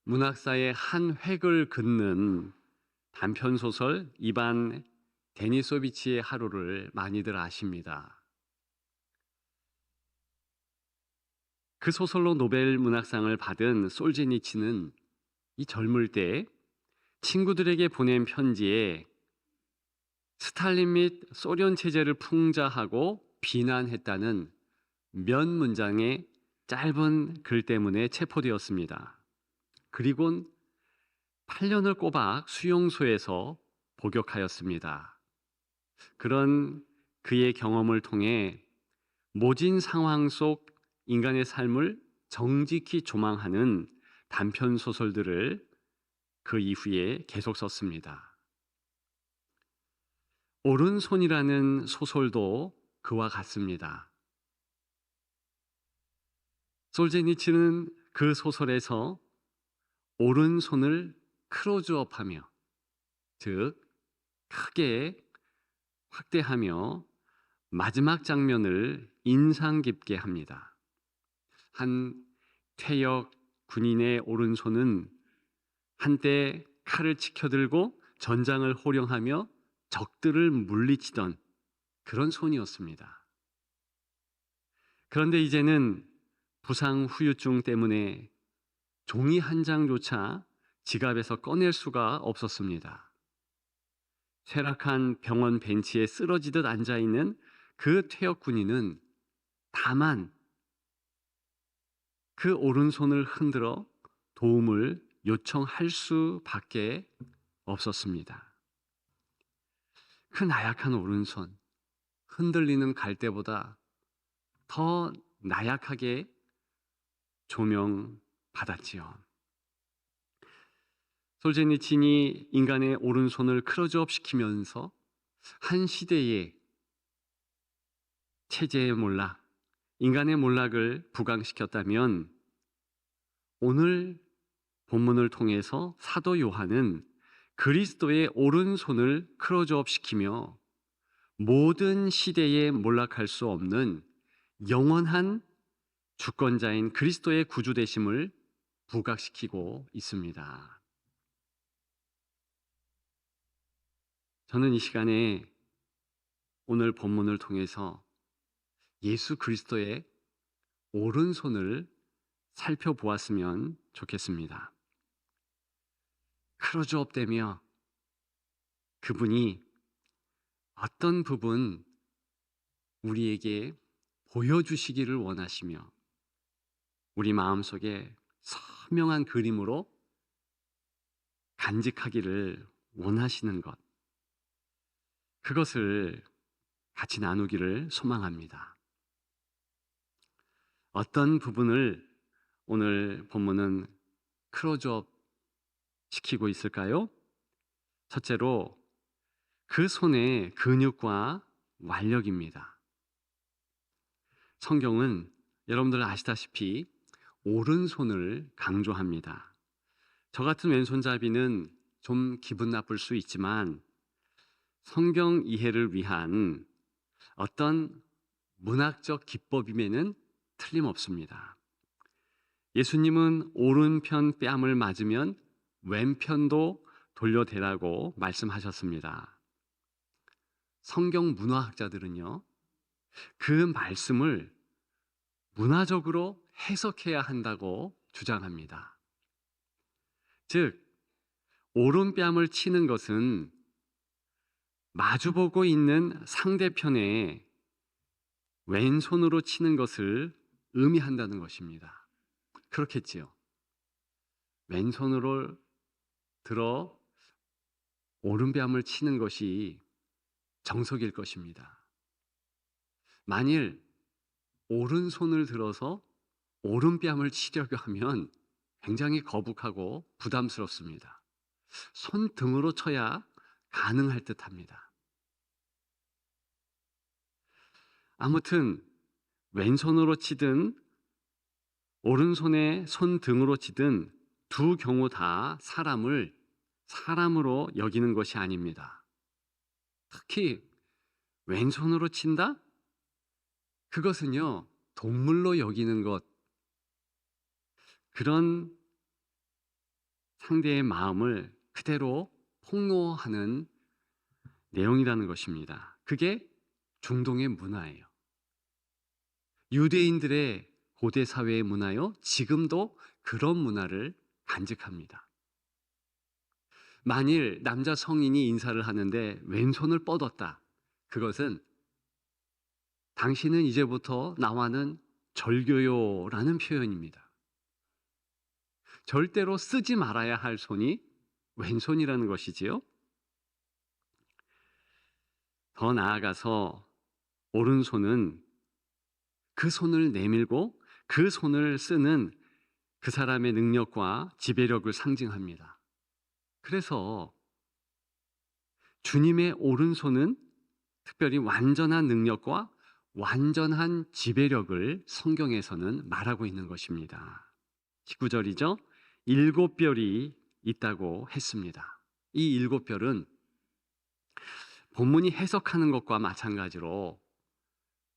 문학사의 한 획을 긋는 단편소설 이반 데니소비치의 하루를 많이들 아십니다. 그 소설로 노벨 문학상을 받은 솔제니치는 이 젊을 때 친구들에게 보낸 편지에 스탈린 및 소련 체제를 풍자하고 비난했다는 몇 문장의 짧은 글 때문에 체포되었습니다. 그리곤 8년을 꼬박 수용소에서 복역하였습니다. 그런 그의 경험을 통해 모진 상황 속 인간의 삶을 정직히 조망하는 단편 소설들을 그 이후에 계속 썼습니다. 오른손이라는 소설도 그와 같습니다. 솔제니치는 그 소설에서 오른손을 클로즈업하며, 즉 크게 확대하며 마지막 장면을 인상 깊게 합니다. 한 퇴역 군인의 오른손은 한때 칼을 치켜들고 전장을 호령하며 적들을 물리치던 그런 손이었습니다. 그런데 이제는 부상 후유증 때문에 종이 한 장조차 지갑에서 꺼낼 수가 없었습니다. 쇠락한 병원 벤치에 쓰러지듯 앉아있는 그 퇴역 군인은 다만 그 오른손을 흔들어 도움을 요청할 수밖에 없었습니다. 그 나약한 오른손, 흔들리는 갈대보다 더 나약하게 조명받았지요. 솔제니친이 인간의 오른손을 클로즈업 시키면서 한 시대의 체제의 몰락, 인간의 몰락을 부각시켰다면 오늘 본문을 통해서 사도 요한은 그리스도의 오른손을 클로즈업 시키며 모든 시대에 몰락할 수 없는 영원한 주권자인 그리스도의 구주 되심을 부각시키고 있습니다. 저는 이 시간에 오늘 본문을 통해서 예수 그리스도의 오른손을 살펴보았으면 좋겠습니다. 클로즈업 되며 그분이 어떤 부분 우리에게 보여주시기를 원하시며 우리 마음속에 선명한 그림으로 간직하기를 원하시는 것, 그것을 같이 나누기를 소망합니다. 어떤 부분을 오늘 본문은 클로즈업 시키고 있을까요? 첫째로 그 손의 근육과 완력입니다. 성경은 여러분들 아시다시피 오른손을 강조합니다. 저 같은 왼손잡이는 좀 기분 나쁠 수 있지만 성경 이해를 위한 어떤 문학적 기법임에는 틀림없습니다. 예수님은 오른편 뺨을 맞으면 왼편도 돌려대라고 말씀하셨습니다. 성경 문화학자들은요, 그 말씀을 문화적으로 해석해야 한다고 주장합니다. 즉, 오른뺨을 치는 것은 마주보고 있는 상대편의 왼손으로 치는 것을 의미한다는 것입니다. 그렇겠지요. 왼손으로 들어 오른뺨을 치는 것이 정석일 것입니다. 만일 오른손을 들어서 오른뺨을 치려고 하면 굉장히 거북하고 부담스럽습니다. 손등으로 쳐야 가능할 듯합니다. 아무튼 왼손으로 치든 오른손에 손등으로 치든 두 경우 다 사람을 사람으로 여기는 것이 아닙니다. 특히 왼손으로 친다? 그것은요, 동물로 여기는 것, 그런 상대의 마음을 그대로 폭로하는 내용이라는 것입니다. 그게 중동의 문화예요. 유대인들의 고대 사회의 문화요. 지금도 그런 문화를 간직합니다. 만일 남자 성인이 인사를 하는데 왼손을 뻗었다. 그것은 당신은 이제부터 나와는 절교요라는 표현입니다. 절대로 쓰지 말아야 할 손이 왼손이라는 것이지요. 더 나아가서 오른손은 그 손을 내밀고 그 손을 쓰는 그 사람의 능력과 지배력을 상징합니다. 그래서 주님의 오른손은 특별히 완전한 능력과 완전한 지배력을 성경에서는 말하고 있는 것입니다. 19절이죠. 7별이 있다고 했습니다. 이 7별은 본문이 해석하는 것과 마찬가지로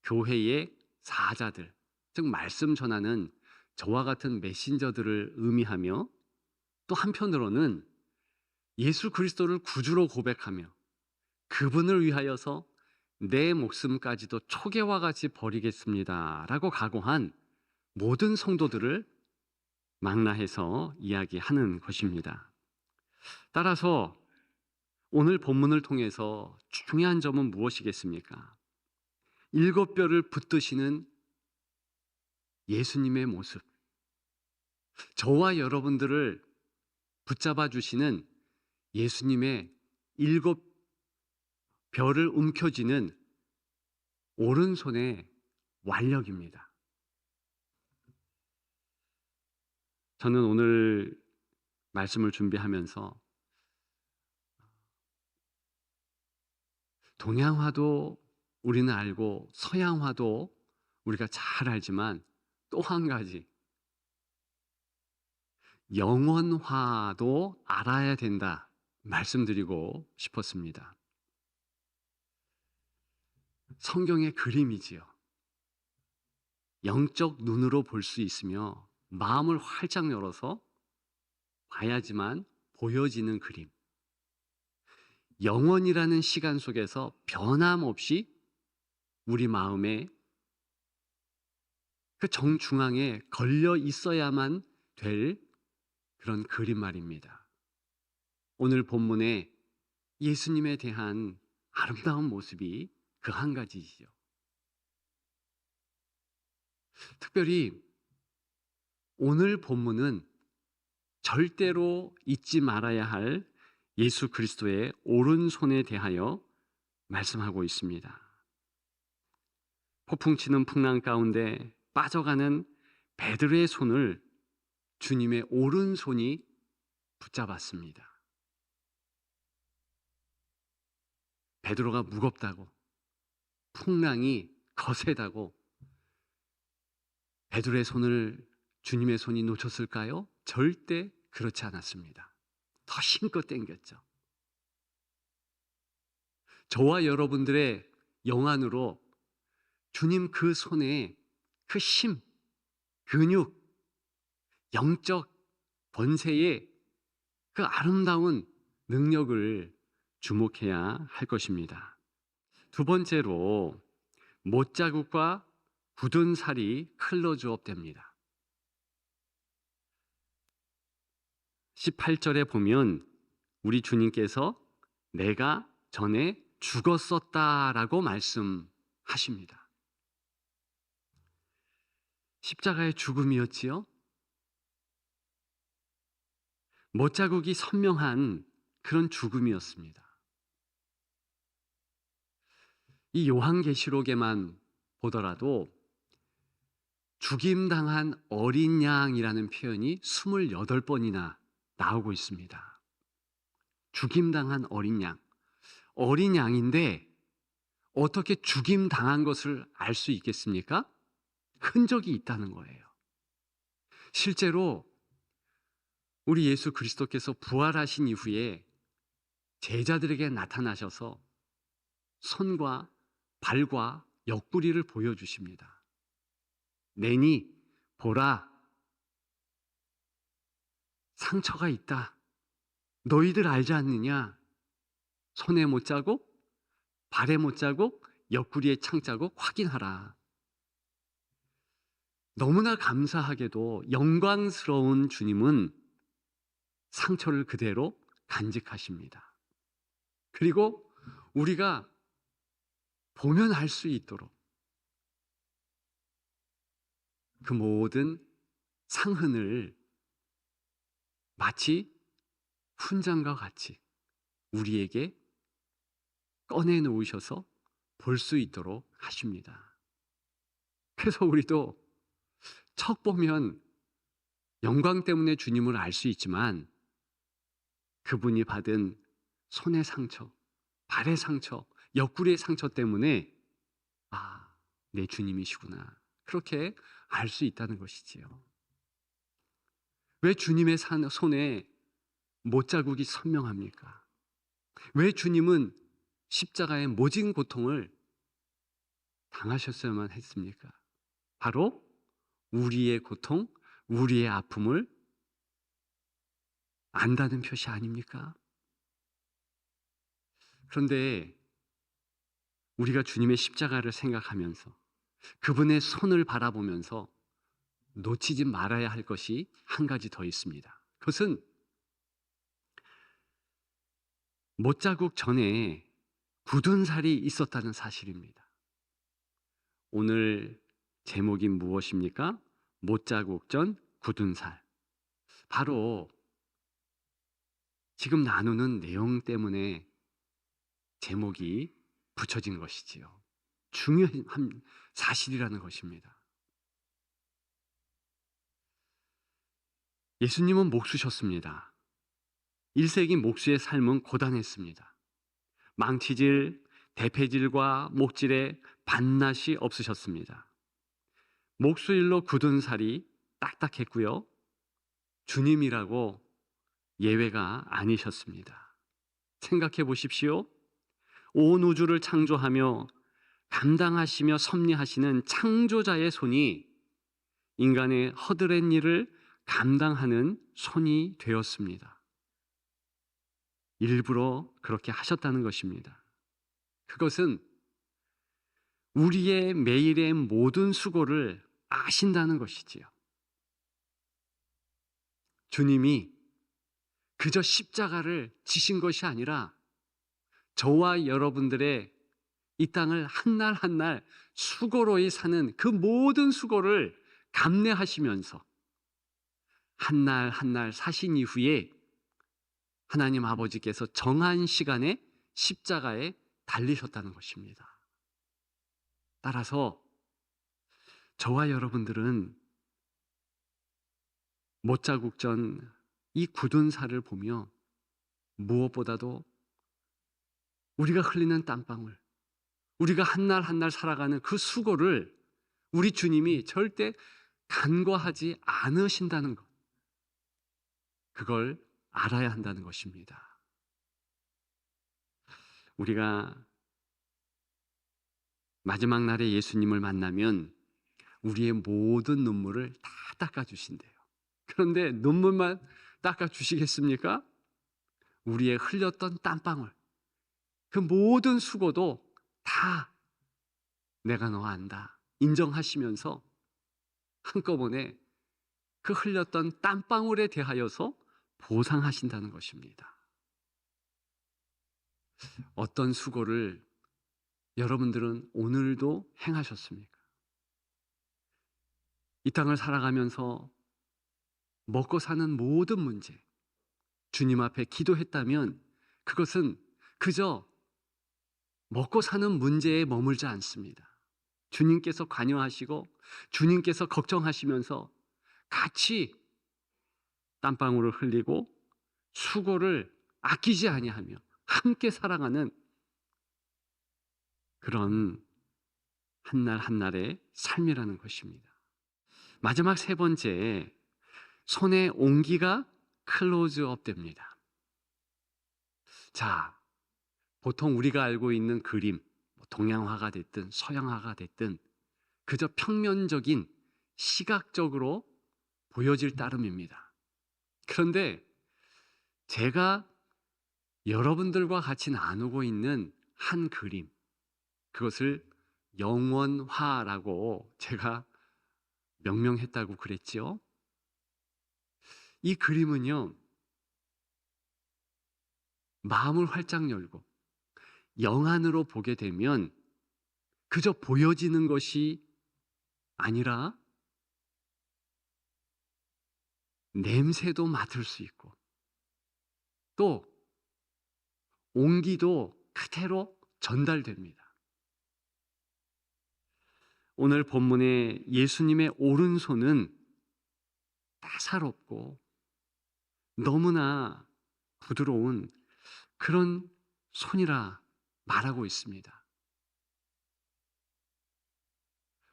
교회의 사자들, 즉 말씀 전하는 저와 같은 메신저들을 의미하며 또 한편으로는 예수 그리스도를 구주로 고백하며 그분을 위하여서 내 목숨까지도 초계와 같이 버리겠습니다 라고 각오한 모든 성도들을 망라해서 이야기하는 것입니다. 따라서 오늘 본문을 통해서 중요한 점은 무엇이겠습니까? 7별을 붙드시는 예수님의 모습, 저와 여러분들을 붙잡아 주시는 예수님의 7별을 움켜쥐는 오른손의 완력입니다. 저는 오늘 말씀을 준비하면서 동양화도 우리는 알고 서양화도 우리가 잘 알지만 또 한 가지 영원화도 알아야 된다 말씀드리고 싶었습니다. 성경의 그림이지요. 영적 눈으로 볼 수 있으며 마음을 활짝 열어서 봐야지만 보여지는 그림. 영원이라는 시간 속에서 변함없이 우리 마음에 그 정중앙에 걸려 있어야만 될 그런 그림 말입니다. 오늘 본문에 예수님에 대한 아름다운 모습이 그 한 가지이죠. 특별히 오늘 본문은 절대로 잊지 말아야 할 예수 그리스도의 오른손에 대하여 말씀하고 있습니다. 폭풍 치는 풍랑 가운데 빠져가는 베드로의 손을 주님의 오른손이 붙잡았습니다. 베드로가 무겁다고, 풍랑이 거세다고 베드로의 손을 주님의 손이 놓쳤을까요? 절대 그렇지 않았습니다. 더 힘껏 당겼죠. 저와 여러분들의 영안으로 주님 그 손에 그 힘, 근육, 영적 권세의 그 아름다운 능력을 주목해야 할 것입니다. 두 번째로 못자국과 굳은 살이 클로 주업됩니다. 18절에 보면 우리 주님께서 내가 전에 죽었었다라고 말씀하십니다. 십자가의 죽음이었지요. 못자국이 선명한 그런 죽음이었습니다. 이 요한계시록에만 보더라도 죽임당한 어린 양이라는 표현이 28번이나 나오고 있습니다. 죽임당한 어린 양. 어린 양인데 어떻게 죽임당한 것을 알 수 있겠습니까? 흔적이 있다는 거예요. 실제로 우리 예수 그리스도께서 부활하신 이후에 제자들에게 나타나셔서 손과 발과 옆구리를 보여주십니다. 내니 보라, 상처가 있다. 너희들 알지 않느냐? 손에 못자국, 발에 못자국, 옆구리에 창자국 확인하라. 너무나 감사하게도 영광스러운 주님은 상처를 그대로 간직하십니다. 그리고 우리가 보면 알 수 있도록 그 모든 상흔을 마치 훈장과 같이 우리에게 꺼내 놓으셔서 볼 수 있도록 하십니다. 그래서 우리도 척 보면 영광 때문에 주님을 알 수 있지만 그분이 받은 손의 상처, 발의 상처, 옆구리의 상처 때문에 아, 내 주님이시구나. 그렇게 알 수 있다는 것이지요. 왜 주님의 손에 못자국이 선명합니까? 왜 주님은 십자가의 모진 고통을 당하셨어야만 했습니까? 바로 우리의 고통, 우리의 아픔을 안다는 표시 아닙니까? 그런데 우리가 주님의 십자가를 생각하면서 그분의 손을 바라보면서 놓치지 말아야 할 것이 한 가지 더 있습니다. 그것은 못자국 전에 굳은 살이 있었다는 사실입니다. 오늘 제목이 무엇입니까? 못자국 전 굳은 살. 바로 지금 나누는 내용 때문에 제목이 붙여진 것이지요. 중요한 사실이라는 것입니다. 예수님은 목수셨습니다. 1세기 목수의 삶은 고단했습니다. 망치질, 대패질과 목질에 반낯이 없으셨습니다. 목수일로 굳은 살이 딱딱했고요. 주님이라고 예외가 아니셨습니다. 생각해 보십시오. 온 우주를 창조하며 감당하시며 섭리하시는 창조자의 손이 인간의 허드렛 일을 감당하는 손이 되었습니다. 일부러 그렇게 하셨다는 것입니다. 그것은 우리의 매일의 모든 수고를 아신다는 것이지요. 주님이 그저 십자가를 지신 것이 아니라 저와 여러분들의 이 땅을 한 날 한 날 수고로이 사는 그 모든 수고를 감내하시면서 한 날 한 날 사신 이후에 하나님 아버지께서 정한 시간에 십자가에 달리셨다는 것입니다. 따라서 저와 여러분들은 못자국 전 이 굳은 살을 보며 무엇보다도 우리가 흘리는 땀방울, 우리가 한 날 한 날 살아가는 그 수고를 우리 주님이 절대 간과하지 않으신다는 것, 그걸 알아야 한다는 것입니다. 우리가 마지막 날에 예수님을 만나면 우리의 모든 눈물을 다 닦아주신대요. 그런데 눈물만 닦아주시겠습니까? 우리의 흘렸던 땀방울, 그 모든 수고도 다 내가 너 안다 인정하시면서 한꺼번에 그 흘렸던 땀방울에 대하여서 보상하신다는 것입니다. 어떤 수고를 여러분들은 오늘도 행하셨습니까? 이 땅을 살아가면서 먹고 사는 모든 문제, 주님 앞에 기도했다면 그것은 그저 먹고 사는 문제에 머물지 않습니다. 주님께서 관여하시고 주님께서 걱정하시면서 같이 땀방울을 흘리고 수고를 아끼지 아니하며 함께 살아가는 그런 한날 한날의 삶이라는 것입니다. 마지막 세 번째, 손의 온기가 클로즈업 됩니다. 자, 보통 우리가 알고 있는 그림, 동양화가 됐든 서양화가 됐든 그저 평면적인 시각적으로 보여질 따름입니다. 그런데 제가 여러분들과 같이 나누고 있는 한 그림, 그것을 영원화라고 제가 명명했다고 그랬지요. 이 그림은요, 마음을 활짝 열고 영안으로 보게 되면 그저 보여지는 것이 아니라 냄새도 맡을 수 있고 또 온기도 그대로 전달됩니다. 오늘 본문의 예수님의 오른손은 따사롭고 너무나 부드러운 그런 손이라 말하고 있습니다.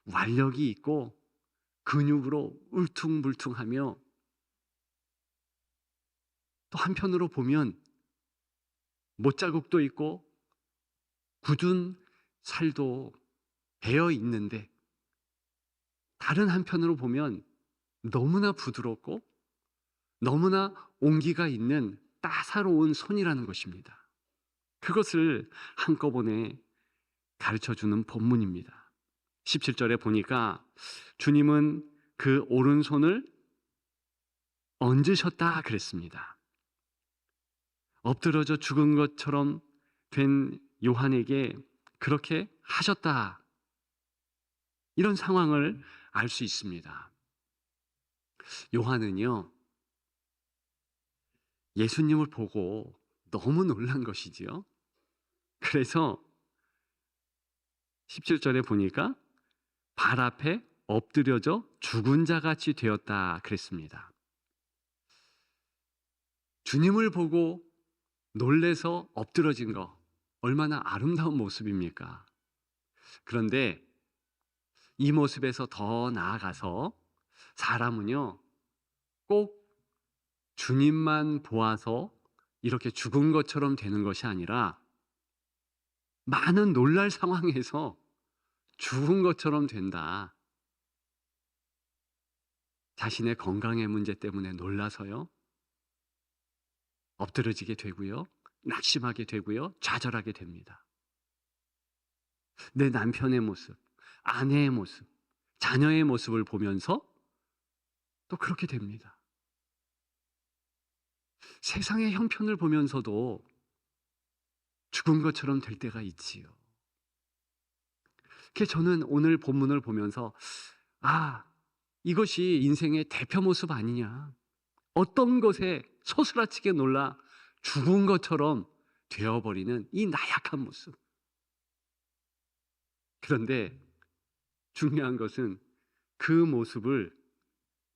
완력이 있고 근육으로 울퉁불퉁하며 또 한편으로 보면 못자국도 있고 굳은 살도 배어 있는데 다른 한편으로 보면 너무나 부드럽고 너무나 온기가 있는 따사로운 손이라는 것입니다. 그것을 한꺼번에 가르쳐주는 본문입니다. 17절에 보니까 주님은 그 오른손을 얹으셨다 그랬습니다. 엎드러져 죽은 것처럼 된 요한에게 그렇게 하셨다, 이런 상황을 알 수 있습니다. 요한은요, 예수님을 보고 너무 놀란 것이지요. 그래서 17절에 보니까 발 앞에 엎드려져 죽은 자 같이 되었다 그랬습니다. 주님을 보고 놀래서 엎드러진 거, 얼마나 아름다운 모습입니까? 그런데 이 모습에서 더 나아가서 사람은요, 꼭 주님만 보아서 이렇게 죽은 것처럼 되는 것이 아니라 많은 놀랄 상황에서 죽은 것처럼 된다. 자신의 건강의 문제 때문에 놀라서요, 엎드러지게 되고요, 낙심하게 되고요, 좌절하게 됩니다. 내 남편의 모습, 아내의 모습, 자녀의 모습을 보면서 또 그렇게 됩니다. 세상의 형편을 보면서도 죽은 것처럼 될 때가 있지요. 그래서 저는 오늘 본문을 보면서 이것이 인생의 대표 모습 아니냐. 어떤 것에 소스라치게 놀라 죽은 것처럼 되어버리는 이 나약한 모습. 그런데 중요한 것은 그 모습을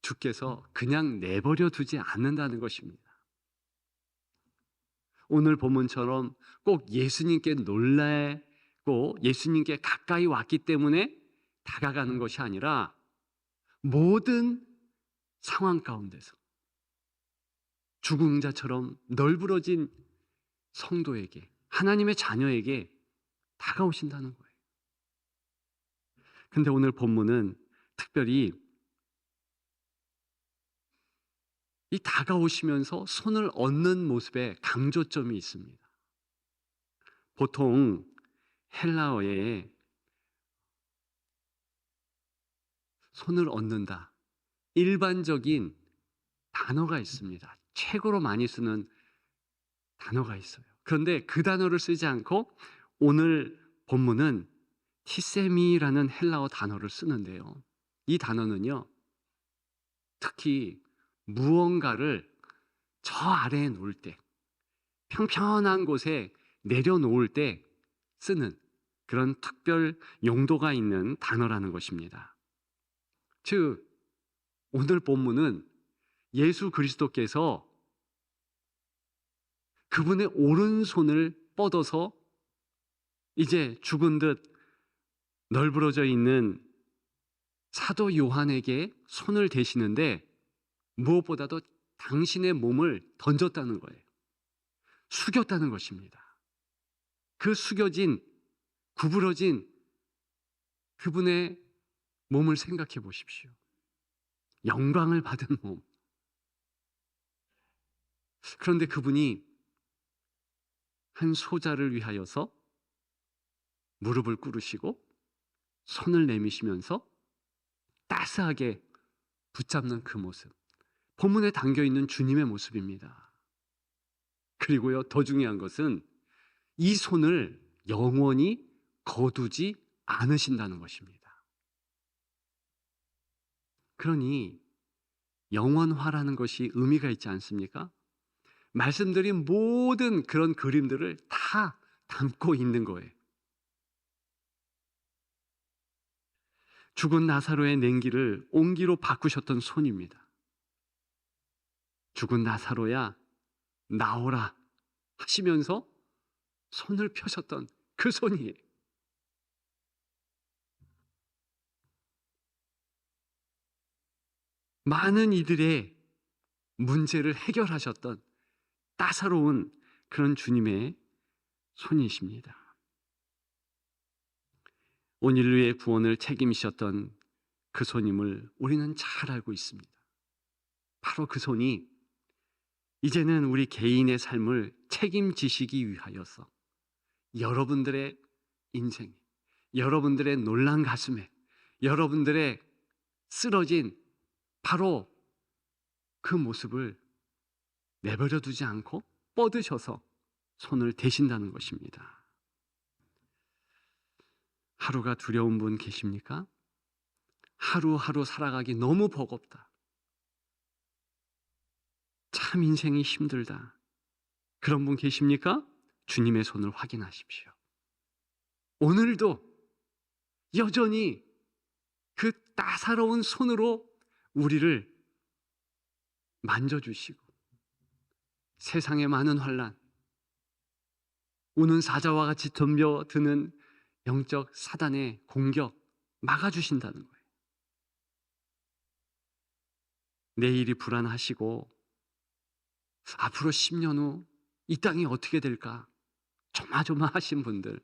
주께서 그냥 내버려 두지 않는다는 것입니다. 오늘 본문처럼 꼭 예수님께 놀라고 예수님께 가까이 왔기 때문에 다가가는 것이 아니라 모든 상황 가운데서 죽은 자처럼 널브러진 성도에게, 하나님의 자녀에게 다가오신다는 거예요. 근데 오늘 본문은 특별히 이 다가오시면서 손을 얹는 모습에 강조점이 있습니다. 보통 헬라어에 손을 얹는다, 일반적인 단어가 있습니다. 최고로 많이 쓰는 단어가 있어요. 그런데 그 단어를 쓰지 않고 오늘 본문은 티세미라는 헬라어 단어를 쓰는데요. 이 단어는요, 특히 무언가를 저 아래에 놓을 때, 평평한 곳에 내려놓을 때 쓰는 그런 특별 용도가 있는 단어라는 것입니다. 즉, 오늘 본문은 예수 그리스도께서 그분의 오른손을 뻗어서 이제 죽은 듯 널브러져 있는 사도 요한에게 손을 대시는데 무엇보다도 당신의 몸을 던졌다는 거예요. 숙였다는 것입니다. 그 숙여진, 구부러진 그분의 몸을 생각해 보십시오. 영광을 받은 몸. 그런데 그분이 한 소자를 위하여서 무릎을 꿇으시고 손을 내미시면서 따스하게 붙잡는 그 모습, 본문에 담겨 있는 주님의 모습입니다. 그리고요, 더 중요한 것은 이 손을 영원히 거두지 않으신다는 것입니다. 그러니 영원화라는 것이 의미가 있지 않습니까? 말씀드린 모든 그런 그림들을 다 담고 있는 거예요. 죽은 나사로의 냉기를 온기로 바꾸셨던 손입니다. 죽은 나사로야 나오라 하시면서 손을 펴셨던 그 손이에요. 많은 이들의 문제를 해결하셨던 따사로운 그런 주님의 손이십니다. 온 인류의 구원을 책임지셨던 그 손임을 우리는 잘 알고 있습니다. 바로 그 손이 이제는 우리 개인의 삶을 책임지시기 위하여서 여러분들의 인생, 여러분들의 놀란 가슴에, 여러분들의 쓰러진 바로 그 모습을 내버려 두지 않고 뻗으셔서 손을 대신다는 것입니다. 하루가 두려운 분 계십니까? 하루하루 살아가기 너무 버겁다. 참 인생이 힘들다. 그런 분 계십니까? 주님의 손을 확인하십시오. 오늘도 여전히 그 따사로운 손으로 우리를 만져주시고 세상의 많은 환난, 우는 사자와 같이 덤벼드는 영적 사단의 공격 막아주신다는 거예요. 내일이 불안하시고 앞으로 10년 후 이 땅이 어떻게 될까 조마조마하신 분들,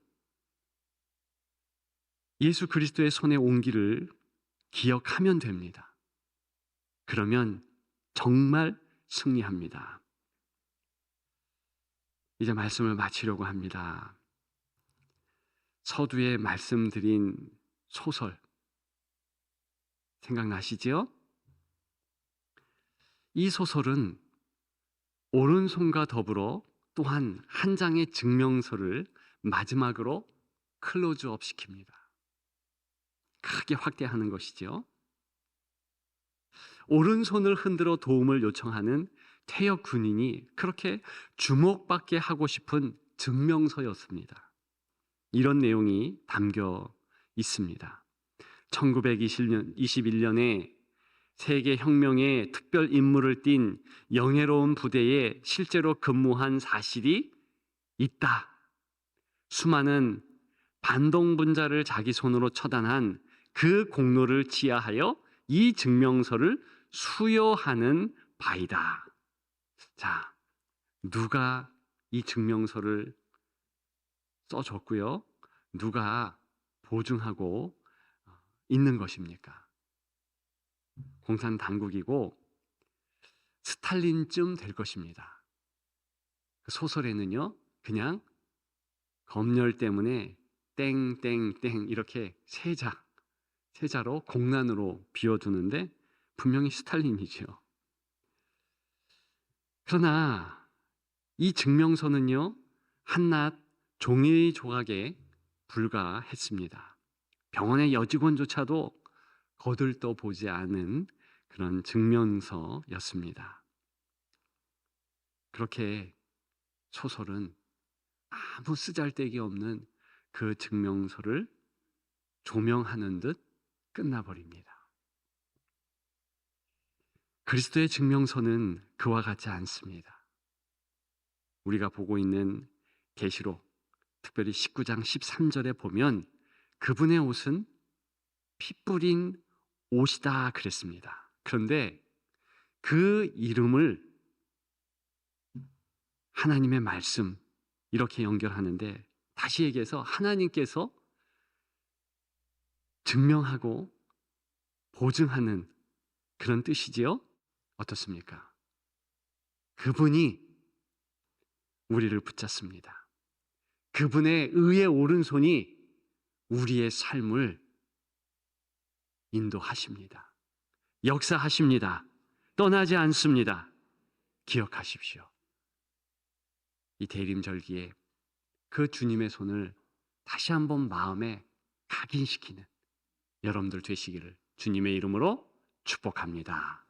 예수 그리스도의 손의 온기를 기억하면 됩니다. 그러면 정말 승리합니다. 이제 말씀을 마치려고 합니다. 서두에 말씀드린 소설 생각나시지요? 이 소설은 오른손과 더불어 또한 한 장의 증명서를 마지막으로 클로즈업 시킵니다. 크게 확대하는 것이죠. 오른손을 흔들어 도움을 요청하는 퇴역 군인이 그렇게 주목받게 하고 싶은 증명서였습니다. 이런 내용이 담겨 있습니다. 1921년에 세계혁명의 특별 임무를 띈 영예로운 부대에 실제로 근무한 사실이 있다. 수많은 반동분자를 자기 손으로 처단한 그 공로를 지하하여 이 증명서를 수여하는 바이다. 자, 누가 이 증명서를 써줬고요? 누가 보증하고 있는 것입니까? 공산 당국이고 스탈린쯤 될 것입니다. 그 소설에는요, 그냥 검열 때문에 땡땡땡 이렇게 세자로 공란으로 비워두는데 분명히 스탈린이죠. 그러나 이 증명서는요, 한낱 종이 조각에 불과했습니다. 병원의 여직원조차도 거들떠 보지 않은 그런 증명서였습니다. 그렇게 소설은 아무 쓰잘데기 없는 그 증명서를 조명하는 듯 끝나버립니다. 그리스도의 증명서는 그와 같지 않습니다. 우리가 보고 있는 계시록, 특별히 19장 13절에 보면 그분의 옷은 피 뿌린 옷이다 그랬습니다. 그런데 그 이름을 하나님의 말씀 이렇게 연결하는데, 다시 얘기해서 하나님께서 증명하고 보증하는 그런 뜻이지요. 어떻습니까? 그분이 우리를 붙잡습니다. 그분의 의의 오른손이 우리의 삶을 인도하십니다. 역사하십니다. 떠나지 않습니다. 기억하십시오. 이 대림절기에 그 주님의 손을 다시 한번 마음에 각인시키는 여러분들 되시기를 주님의 이름으로 축복합니다.